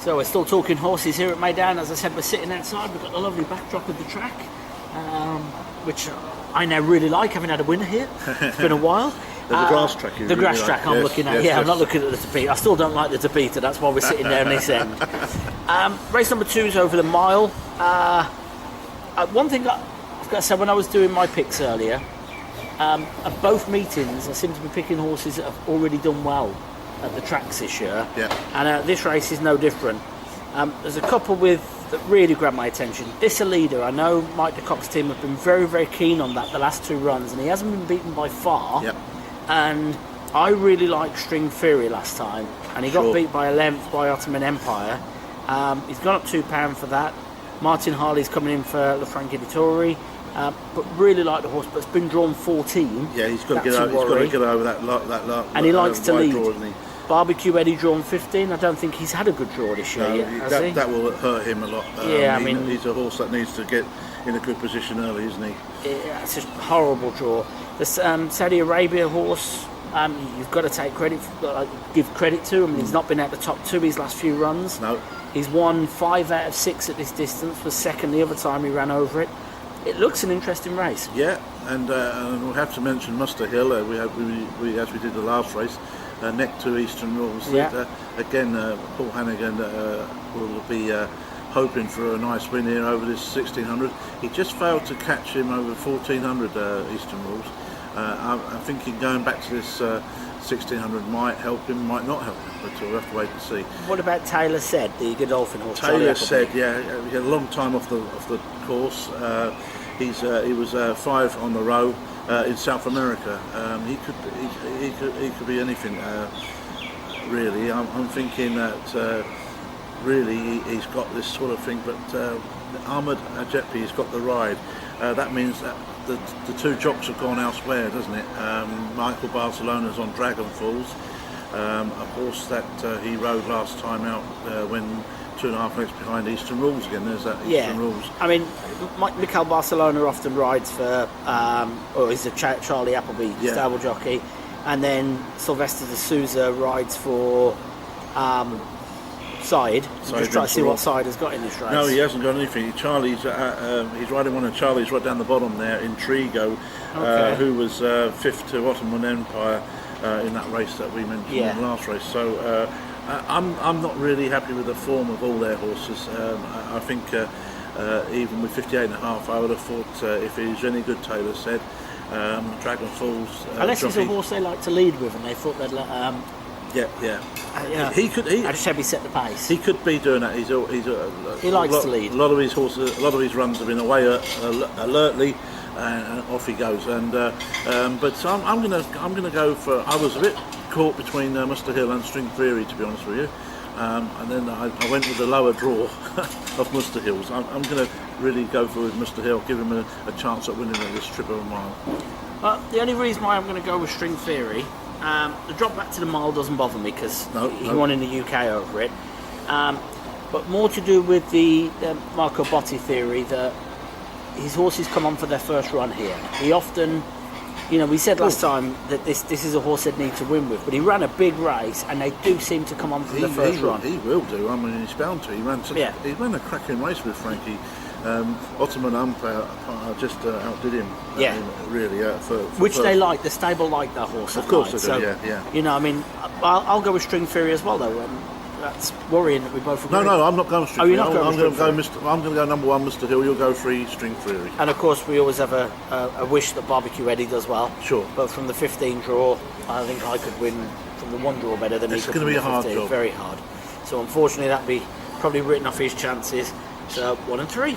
So we're still talking horses here at Meydan. As I said, we're sitting outside. We've got the lovely backdrop of the track, which I now really like, having had a winner here. It's been a while. The grass track. The grass track I'm looking at. I'm not looking at the Tapeta. I still don't like the Tapeta. That's why we're sitting down this end. Race number 2 is over the mile. One thing I've got to say, when I was doing my picks earlier, at both meetings I seem to be picking horses that have already done well at the tracks this year. Yeah. And this race is no different. There's a couple that really grabbed my attention. This leader, I know Mike de Kock's team have been very, very keen on that the last 2 runs, and he hasn't been beaten by far. Yep. And I really liked String Theory last time, and he got beat by a length by Ottoman Empire. He's gone up £2 for that. Martin Harley's coming in for Lafranchi di Torre, but really like the horse, but it's been drawn 14. Yeah, he's got to get over that lot. And he likes to lead. Draw, isn't he? Barbecue Eddie drawn 15. I don't think he's had a good draw this year yet, has he? That will hurt him a lot. He's a horse that needs to get in a good position early, isn't he? Yeah, it's a horrible draw. The Saudi Arabia horse, you've got to give credit to him. He's not been at the top 2 his last few runs. No. He's won 5 out of 6 at this distance. Was second the other time he ran over it. It looks an interesting race. Yeah, and we'll have to mention Muster Hill. We as we did the last race, neck to Eastern Rules. Yeah. Again, Paul Hannigan will be hoping for a nice win here over this 1600. He just failed to catch him over 1400 Eastern Rules. I'm thinking going back to this 1600 might help him, might not help him, but we'll have to wait and see. What about Taylor Said, the Godolphin horse? Taylor Said, yeah, he had a long time off the course. He was 5 on the row in South America. He could be anything, really. I'm thinking that really he's got this sort of thing, but Ahmed Ajepi has got the ride. That means that the 2 jocks have gone elsewhere, doesn't it? Michael Barcelona's on Dragon Falls, a horse that he rode last time out when 2.5 lengths behind Eastern Rules again. There's that Eastern Rules. I mean, Michael Barcelona often rides for, or he's a Charlie Appleby stable jockey, and then Sylvester de Souza rides for Side. Just try to see what Side has got in this race. No, he hasn't got anything. Charlie's he's riding one of Charlie's right down the bottom there, Intrigo, who was 5th to Ottoman Empire in that race that we mentioned in the last race. So I'm not really happy with the form of all their horses. I think even with 58.5, I would have thought if he's any good, Taylor Said, Dragon Falls. Unless he's a horse they like to lead with, and they thought they'd let. He could. I just hope he set the pace. He could be doing that. He likes to lead. A lot of his horses, a lot of his runs have been away alertly, and off he goes. And but I'm gonna go for. I was a bit caught between Muster Hill and String Theory, to be honest with you. And then I went with the lower draw of Muster Hills. I'm going to really go for Muster Hill, give him a chance at winning at this trip of a mile. The only reason why I'm going to go with String Theory, the drop back to the mile doesn't bother me because he won in the UK over it. But more to do with the Marco Botti theory that his horses come on for their first run here. He often, we said last time that this is a horse they'd need to win with, but he ran a big race and they do seem to come on for the first run. He will do. I mean, he's bound to. He ran a cracking race with Frankie. Ottoman Empire just outdid him. Really. Which they like. The stable like that horse. Of course they do. Yeah. I mean, I'll go with String Theory as well, though. That's worrying that we both agree. No, I'm not going with String Theory. I'm going to go number 1, Muster Hill. You'll go 3, String Theory. And of course, we always have a wish that Barbecue Eddie does well. Sure. But from the 15 draw, I think I could win from the 1 draw better than he could. It's going to be a hard job. Very hard. So unfortunately, that'd be probably written off his chances. So 1 and 3.